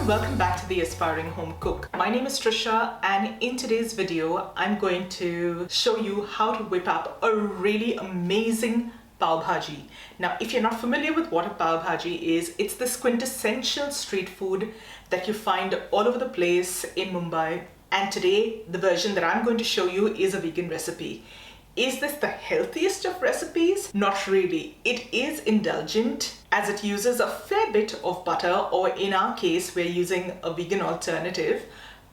and welcome back to the Aspiring Home Cook. My name is Trisha, and in today's video I'm going to show you how to whip up a really amazing pav bhaji. Now, if you're not familiar with what a pav bhaji is, it's this quintessential street food that you find all over the place in Mumbai. And today the version that I'm going to show you is a vegan recipe. Is this the healthiest of recipes? Not really. It is indulgent as it uses a fair bit of butter, or in our case, we're using a vegan alternative,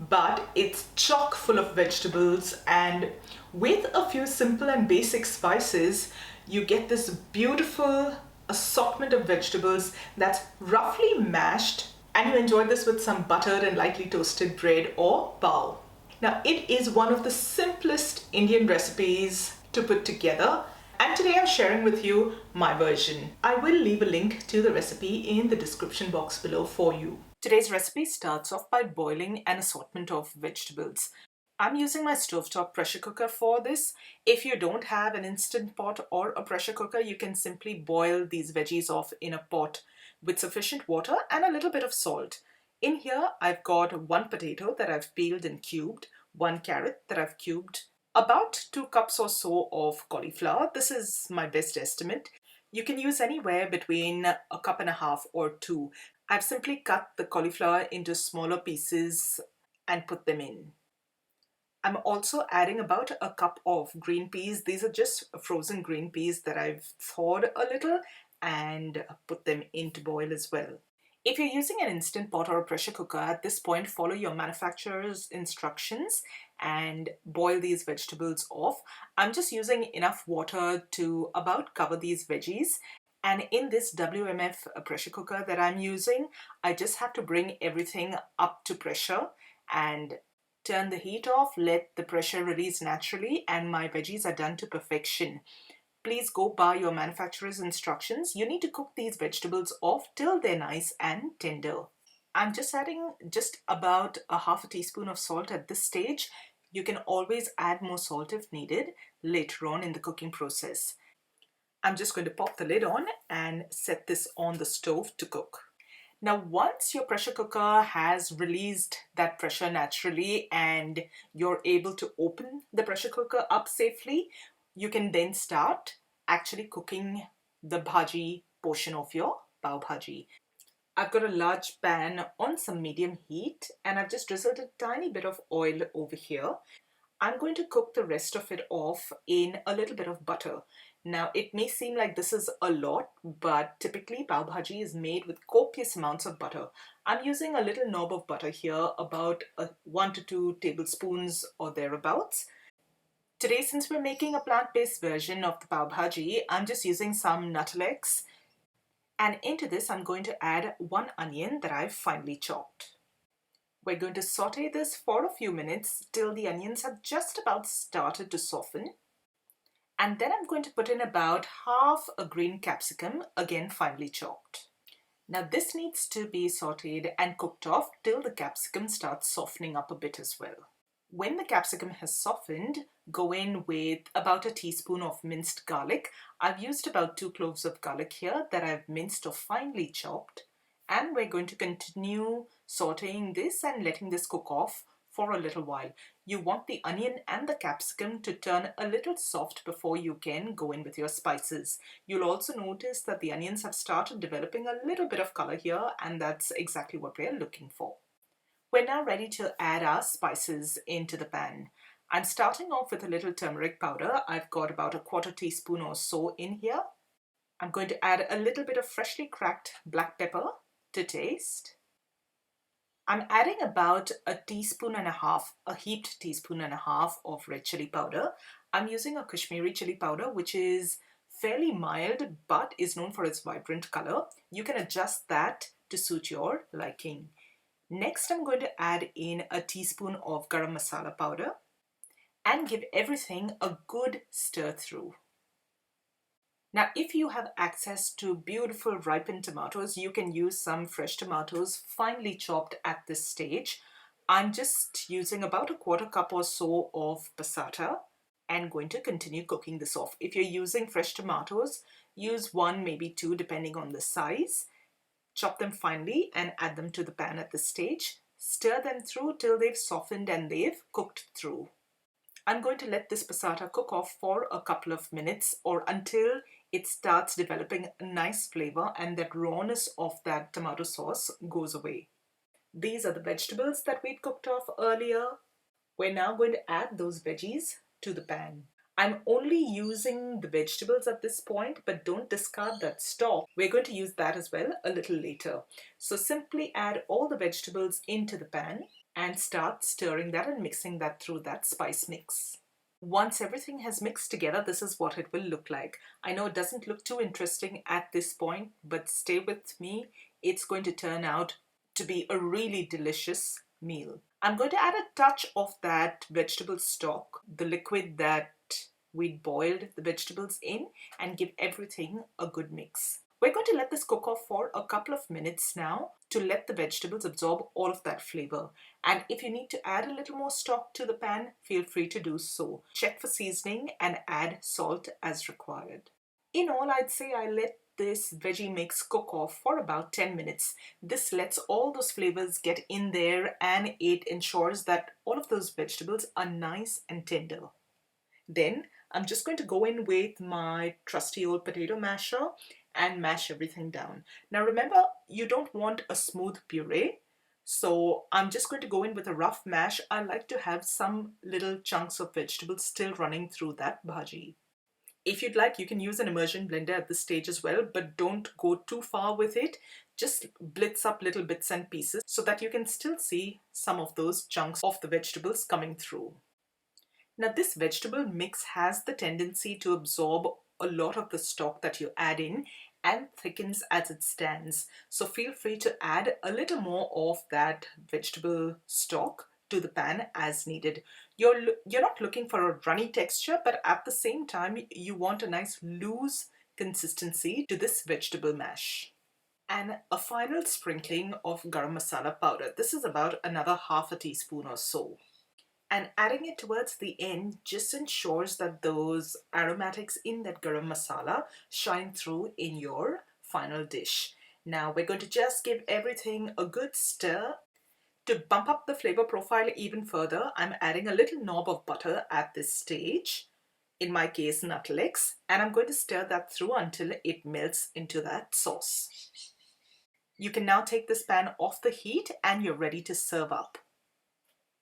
but it's chock full of vegetables, and with a few simple and basic spices, you get this beautiful assortment of vegetables that's roughly mashed, and you enjoy this with some buttered and lightly toasted bread or pav. Now, it is one of the simplest Indian recipes to put together, and today I'm sharing with you my version. I will leave a link to the recipe in the description box below for you. Today's recipe starts off by boiling an assortment of vegetables. I'm using my stovetop pressure cooker for this. If you don't have an instant pot or a pressure cooker, you can simply boil these veggies off in a pot with sufficient water and a little bit of salt. In here, I've got one potato that I've peeled and cubed, one carrot that I've cubed, about 2 cups or so of cauliflower. This is my best estimate. You can use anywhere between a cup and a half or 2. I've simply cut the cauliflower into smaller pieces and put them in. I'm also adding about a cup of green peas. These are just frozen green peas that I've thawed a little and put them in to boil as well. If you're using an instant pot or a pressure cooker, at this point follow your manufacturer's instructions and boil these vegetables off. I'm just using enough water to about cover these veggies. And in this WMF pressure cooker that I'm using, I just have to bring everything up to pressure and turn the heat off, let the pressure release naturally, and my veggies are done to perfection. Please go by your manufacturer's instructions. You need to cook these vegetables off till they're nice and tender. I'm just adding just about a half a teaspoon of salt at this stage. You can always add more salt if needed later on in the cooking process. I'm just going to pop the lid on and set this on the stove to cook. Now, once your pressure cooker has released that pressure naturally and you're able to open the pressure cooker up safely, you can then start actually cooking the bhaji portion of your pav bhaji. I've got a large pan on some medium heat and I've just drizzled a tiny bit of oil over here. I'm going to cook the rest of it off in a little bit of butter. Now, it may seem like this is a lot, but typically pav bhaji is made with copious amounts of butter. I'm using a little knob of butter here, about 1 to 2 tablespoons or thereabouts. Today, since we're making a plant-based version of the pav bhaji, I'm just using some Nuttelex. And into this, I'm going to add 1 onion that I've finely chopped. We're going to saute this for a few minutes till the onions have just about started to soften. And then I'm going to put in about half a green capsicum, again finely chopped. Now, this needs to be sauteed and cooked off till the capsicum starts softening up a bit as well. When the capsicum has softened, go in with about a teaspoon of minced garlic. I've used about 2 cloves of garlic here that I've minced or finely chopped. And we're going to continue sauteing this and letting this cook off for a little while. You want the onion and the capsicum to turn a little soft before you can go in with your spices. You'll also notice that the onions have started developing a little bit of color here, and that's exactly what we're looking for. We're now ready to add our spices into the pan. I'm starting off with a little turmeric powder. I've got about a 1/4 teaspoon or so in here. I'm going to add a little bit of freshly cracked black pepper to taste. I'm adding about a teaspoon and a half, a heaped teaspoon and a half of red chili powder. I'm using a Kashmiri chili powder, which is fairly mild but is known for its vibrant color. You can adjust that to suit your liking. Next, I'm going to add in a teaspoon of garam masala powder and give everything a good stir through. Now, if you have access to beautiful ripened tomatoes, you can use some fresh tomatoes finely chopped at this stage. I'm just using about a 1/4 cup or so of passata and going to continue cooking this off. If you're using fresh tomatoes, use 1, maybe 2, depending on the size. Chop them finely and add them to the pan at this stage. Stir them through till they've softened and they've cooked through. I'm going to let this passata cook off for a couple of minutes or until it starts developing a nice flavor and that rawness of that tomato sauce goes away. These are the vegetables that we'd cooked off earlier. We're now going to add those veggies to the pan. I'm only using the vegetables at this point, but don't discard that stock. We're going to use that as well a little later. So simply add all the vegetables into the pan and start stirring that and mixing that through that spice mix. Once everything has mixed together, this is what it will look like. I know it doesn't look too interesting at this point, but stay with me. It's going to turn out to be a really delicious meal. I'm going to add a touch of that vegetable stock, the liquid that we'd boiled the vegetables in, and give everything a good mix. We're going to let this cook off for a couple of minutes now to let the vegetables absorb all of that flavor. And if you need to add a little more stock to the pan, feel free to do so. Check for seasoning and add salt as required. In all, I'd say I let this veggie mix cook off for about 10 minutes. This lets all those flavors get in there and it ensures that all of those vegetables are nice and tender. Then I'm just going to go in with my trusty old potato masher and mash everything down. Now remember, you don't want a smooth puree, so I'm just going to go in with a rough mash. I like to have some little chunks of vegetables still running through that bhaji. If you'd like, you can use an immersion blender at this stage as well, but don't go too far with it. Just blitz up little bits and pieces so that you can still see some of those chunks of the vegetables coming through. Now this vegetable mix has the tendency to absorb a lot of the stock that you add in and thickens as it stands. So feel free to add a little more of that vegetable stock to the pan as needed. You're not looking for a runny texture, but at the same time you want a nice loose consistency to this vegetable mash. And a final sprinkling of garam masala powder. This is about another half a teaspoon or so. And adding it towards the end just ensures that those aromatics in that garam masala shine through in your final dish. Now we're going to just give everything a good stir. To bump up the flavor profile even further, I'm adding a little knob of butter at this stage, in my case Nuttelex, and I'm going to stir that through until it melts into that sauce. You can now take this pan off the heat and you're ready to serve up.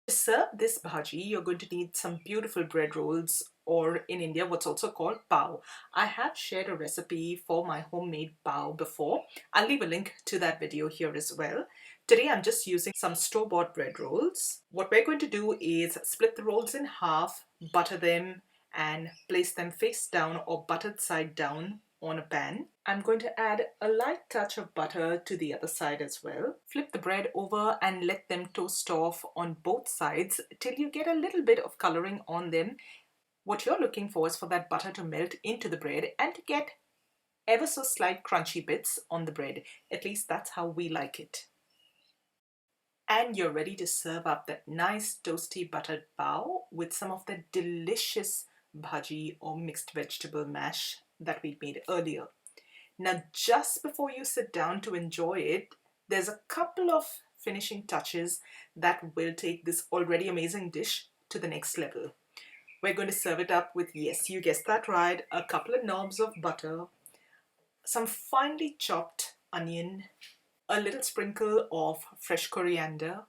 To serve this bhaji, you're going to need some beautiful bread rolls, or in India what's also called pav. I have shared a recipe for my homemade pav before. I'll leave a link to that video here as well. Today I'm just using some store-bought bread rolls. What we're going to do is split the rolls in half, butter them and place them face down or buttered side down on a pan. I'm going to add a light touch of butter to the other side as well. Flip the bread over and let them toast off on both sides till you get a little bit of coloring on them. What you're looking for is for that butter to melt into the bread and to get ever so slight crunchy bits on the bread. At least that's how we like it. And you're ready to serve up that nice toasty buttered pav with some of the delicious bhaji or mixed vegetable mash that we made earlier. Now just before you sit down to enjoy it, there's a couple of finishing touches that will take this already amazing dish to the next level. We're going to serve it up with, yes, you guessed that right, a couple of knobs of butter, some finely chopped onion, a little sprinkle of fresh coriander,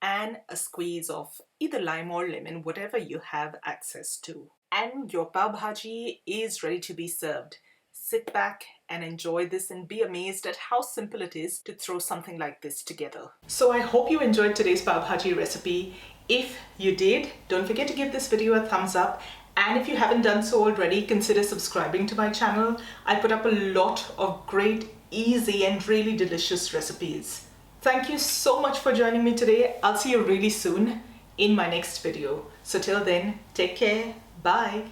and a squeeze of either lime or lemon, whatever you have access to. And your pav bhaji is ready to be served. Sit back and enjoy this and be amazed at how simple it is to throw something like this together. So I hope you enjoyed today's pav bhaji recipe. If you did, don't forget to give this video a thumbs up. And if you haven't done so already, consider subscribing to my channel. I put up a lot of great, easy and really delicious recipes. Thank you so much for joining me today. I'll see you really soon in my next video. So till then, take care. Bye.